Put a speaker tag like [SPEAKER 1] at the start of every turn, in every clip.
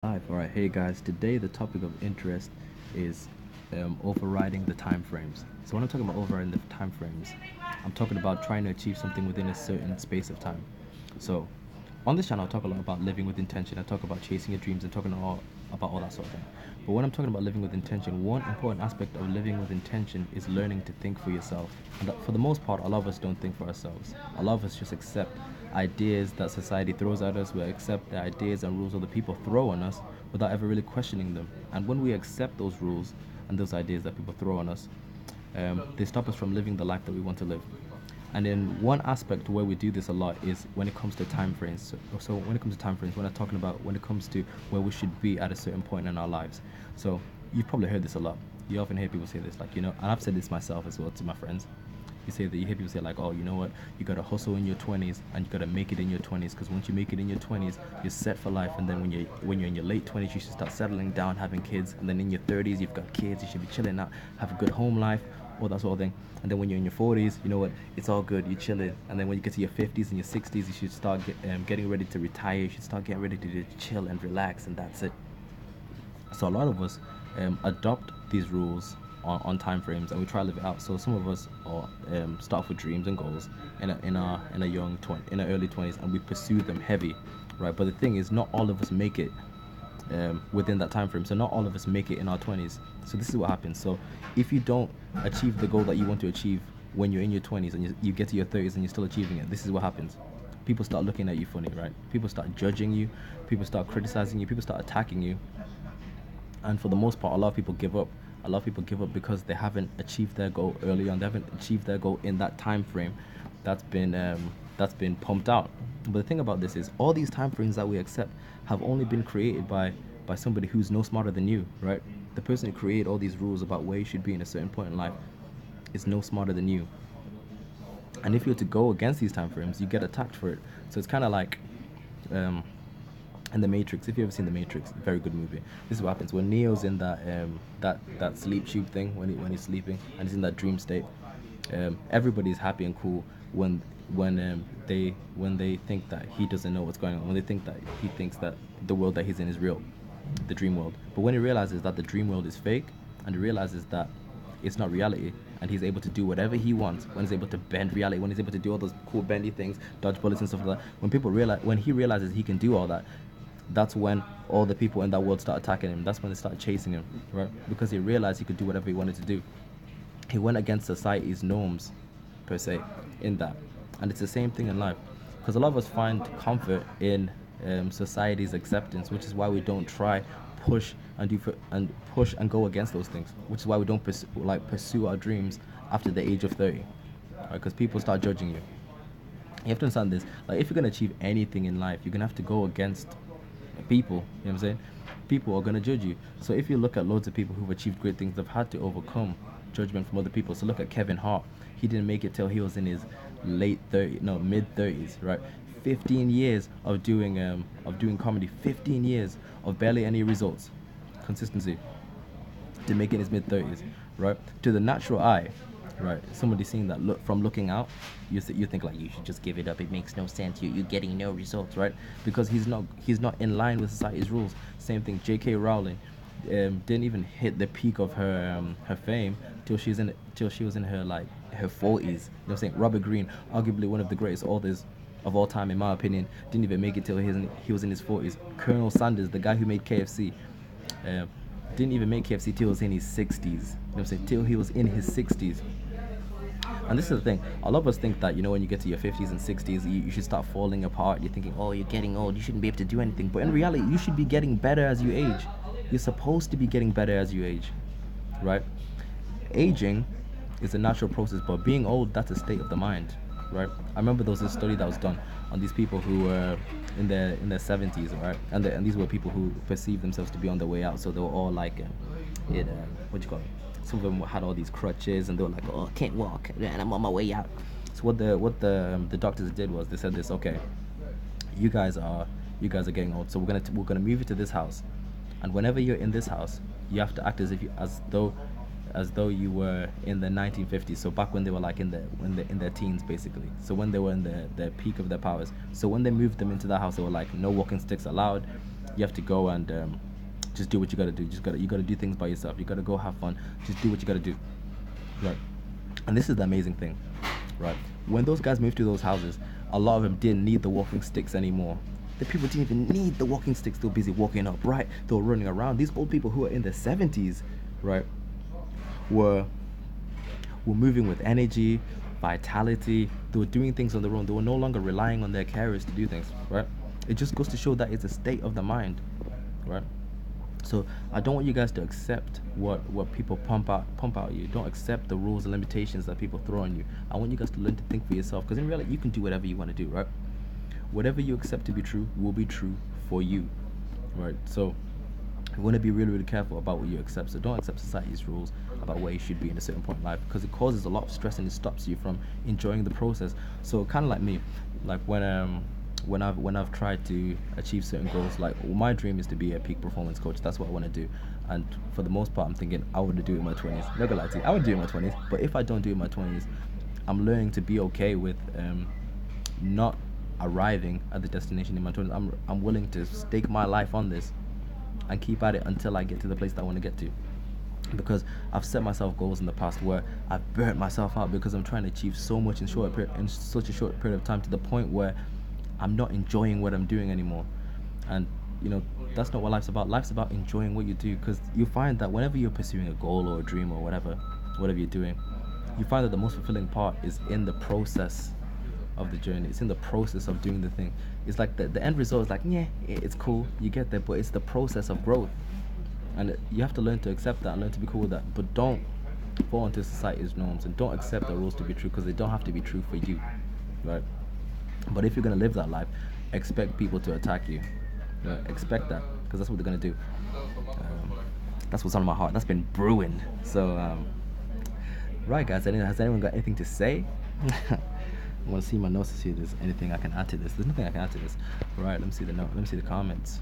[SPEAKER 1] Live. All right, hey guys. Today the topic of interest is overriding the time frames. So when I'm talking about overriding the time frames, I'm talking about trying to achieve something within a certain space of time. So on this channel, I talk a lot about living with intention. I talk about chasing your dreams and talking about all that sort of thing. But when I'm talking about living with intention, one important aspect of living with intention is learning to think for yourself. And that for the most part, a lot of us don't think for ourselves. A lot of us just accept ideas that society throws at us. We accept the ideas and rules other people throw on us without ever really questioning them. And when we accept those rules and those ideas that people throw on us, they stop us from living the life that we want to live. And then one aspect where we do this a lot is when it comes to time frames. So when it comes to time frames, we're not talking about when it comes to where we should be at a certain point in our lives. So you've probably heard this a lot. You often hear people say this, like, and I've said this myself as well to my friends. You hear people say like, oh, you know what, you gotta hustle in your 20s and you gotta make it in your 20s, because once you make it in your 20s, you're set for life. And then when you're in your late 20s, you should start settling down, having kids. And then in your 30s, you've got kids, you should be chilling out, have a good home life, all that sort of thing. And then when you're in your 40s, you know what, it's all good, you're chilling. And then when you get to your 50s and your 60s, you should start getting ready to retire. You should start getting ready to just chill and relax, and that's it. So a lot of us adopt these rules on time frames, and we try to live it out. So some of us start with dreams and goals in our early 20s, and we pursue them heavy, right? But the thing is, not all of us make it within that time frame. So not all of us make it in our 20s. So this is what happens. So if you don't achieve the goal that you want to achieve when you're in your 20s, and you get to your 30s and you're still achieving it, this is what happens. People start looking at you funny, right? People start judging you, people start criticizing you, people start attacking you. And for the most part, a lot of people give up. A lot of people give up because they haven't achieved their goal early on. They haven't achieved their goal in that time frame that's been pumped out. But the thing about this is, all these time frames that we accept have only been created by somebody who's no smarter than you, right? The person who created all these rules about where you should be in a certain point in life is no smarter than you. And if you're to go against these time frames, you get attacked for it. So it's kind of like um, in the Matrix. If you ever seen the Matrix, very good movie. This is what happens when Neo's in that sleep tube thing, when he's sleeping and he's in that dream state. Everybody's happy and cool when they think that he doesn't know what's going on. When they think that he thinks that the world that he's in is real, the dream world. But when he realizes that the dream world is fake, and he realizes that it's not reality, and he's able to do whatever he wants, when he's able to bend reality, when he's able to do all those cool bendy things, dodge bullets and stuff like that, when he realizes he can do all that, that's when all the people in that world start attacking him. That's when they start chasing him, right? Because he realized he could do whatever he wanted to do. He went against society's norms, per se, in that. And it's the same thing in life, because a lot of us find comfort in society's acceptance, which is why we don't try push push and go against those things, which is why we don't pursue our dreams after the age of 30, right? Because people start judging you. You have to understand this. Like, if you're gonna achieve anything in life, you're gonna have to go against people. You know what I'm saying? People are gonna judge you. So if you look at loads of people who've achieved great things, they've had to overcome judgment from other people. So look at Kevin Hart. He didn't make it till he was in his mid 30s, right? 15 years of doing comedy. 15 years of barely any results, consistency, to make it in his mid 30s, right? To the natural eye, right? Somebody seeing that, looking out, you think like, you should just give it up. It makes no sense. You're getting no results, right? Because he's not in line with society's rules. Same thing. J.K. Rowling didn't even hit the peak of her fame till she was in her 40s. You know what I'm saying? Robert Greene, arguably one of the greatest authors of all time, in my opinion, didn't even make it till he was in his 40s. Colonel Sanders, the guy who made KFC, uh, didn't even make KFC till he was in his 60s. You know what I'm saying? Till he was in his 60s. And this is the thing. A lot of us think that, when you get to your 50s and 60s, you should start falling apart. You're thinking, oh, you're getting old. You shouldn't be able to do anything. But in reality, you should be getting better as you age. You're supposed to be getting better as you age, right? Aging is a natural process, but being old, that's a state of the mind, right? I remember there was this study that was done on these people who were in their 70s, right? And these were people who perceived themselves to be on their way out. So they were all like, what do you call it? Some of them had all these crutches, and they were like, "Oh, I can't walk, and I'm on my way out." So what the doctors did was they said this: okay, you guys are getting old, so we're gonna move you to this house, and whenever you're in this house, you have to act as though you were in the 1950s. So back when they were like in their teens, basically. So when they were in the peak of their powers. So when they moved them into that house, they were like, no walking sticks allowed. you have to go and just do what you gotta do. You gotta do things by yourself. You gotta go have fun. Just do what you gotta do. Right. And this is the amazing thing, right? When those guys moved to those houses, a lot of them didn't need the walking sticks anymore. The people didn't even need the walking sticks. They were busy walking up, right? They were running around. These old people who are in their 70s, right, were moving with energy, vitality. They were doing things on their own. They were no longer relying on their carers to do things, right? It just goes to show that it's a state of the mind, right? So I don't want you guys to accept what people pump out you. Don't accept the rules and limitations that people throw on you. I want you guys to learn to think for yourself, because in reality you can do whatever you want to do, right? Whatever you accept to be true will be true for you, right? So you want to be really, really careful about what you accept. So don't accept society's rules about where you should be in a certain point in life, because it causes a lot of stress and it stops you from enjoying the process. So kind of like me, like when I've tried to achieve certain goals, like my dream is to be a peak performance coach. That's what I want to do, and for the most part, I'm thinking I want to do it in my 20s. Not gonna lie to you, I would do it in my 20s. But if I don't do it in my 20s, I'm learning to be okay with not arriving at the destination in my 20s. I'm willing to stake my life on this and keep at it until I get to the place that I want to get to. Because I've set myself goals in the past where I've burnt myself out because I'm trying to achieve so much in such a short period of time, to the point where I'm not enjoying what I'm doing anymore. And that's not what life's about. Life's about enjoying what you do, because you find that whenever you're pursuing a goal or a dream or whatever you're doing, you find that the most fulfilling part is in the process of the journey. It's in the process of doing the thing. It's like the end result is like, yeah, it's cool, you get there, but it's the process of growth. And you have to learn to accept that and learn to be cool with that. But don't fall into society's norms, and don't accept the rules to be true, because they don't have to be true for you, right? But if you're going to live that life, expect people to attack you. Expect that, because that's what they're going to do. That's what's on my heart. That's been brewing. So, right, guys, has anyone got anything to say? I want to see my notes to see if there's anything I can add to this. There's nothing I can add to this. Right, let me see the note. Let me see the comments.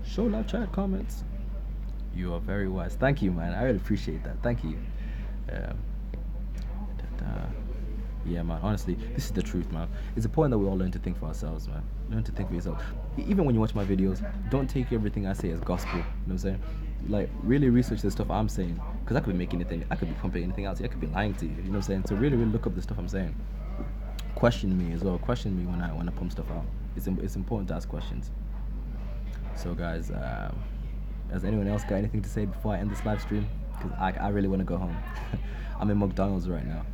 [SPEAKER 1] Show love chat comments. You are very wise. Thank you, man. I really appreciate that. Thank you. Yeah, man, honestly, this is the truth, man. It's important that we all learn to think for ourselves, man. Learn to think for yourself. Even when you watch my videos, don't take everything I say as gospel. You know what I'm saying? Like, really research the stuff I'm saying, because I could be making anything, I could be pumping anything else. I could be lying to you. You know what I'm saying? So really, really look up the stuff I'm saying. Question me as well. Question me when I pump stuff out. It's important to ask questions. So, guys, has anyone else got anything to say before I end this live stream? Because I really want to go home. I'm in McDonald's right now.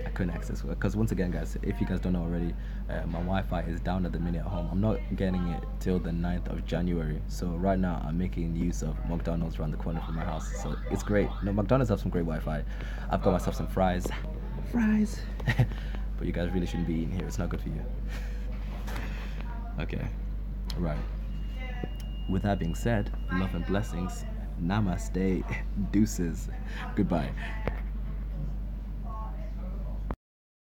[SPEAKER 1] I couldn't access it because, once again, guys, if you guys don't know already, my Wi-Fi is down at the minute at home. I'm not getting it till the 9th of January. So right now I'm making use of McDonald's around the corner from my house. So it's great. McDonald's have some great Wi-Fi. I've got myself some fries. But you guys really shouldn't be eating here. It's not good for you. Okay. Right. With that being said, love and blessings. Namaste. Deuces. Goodbye.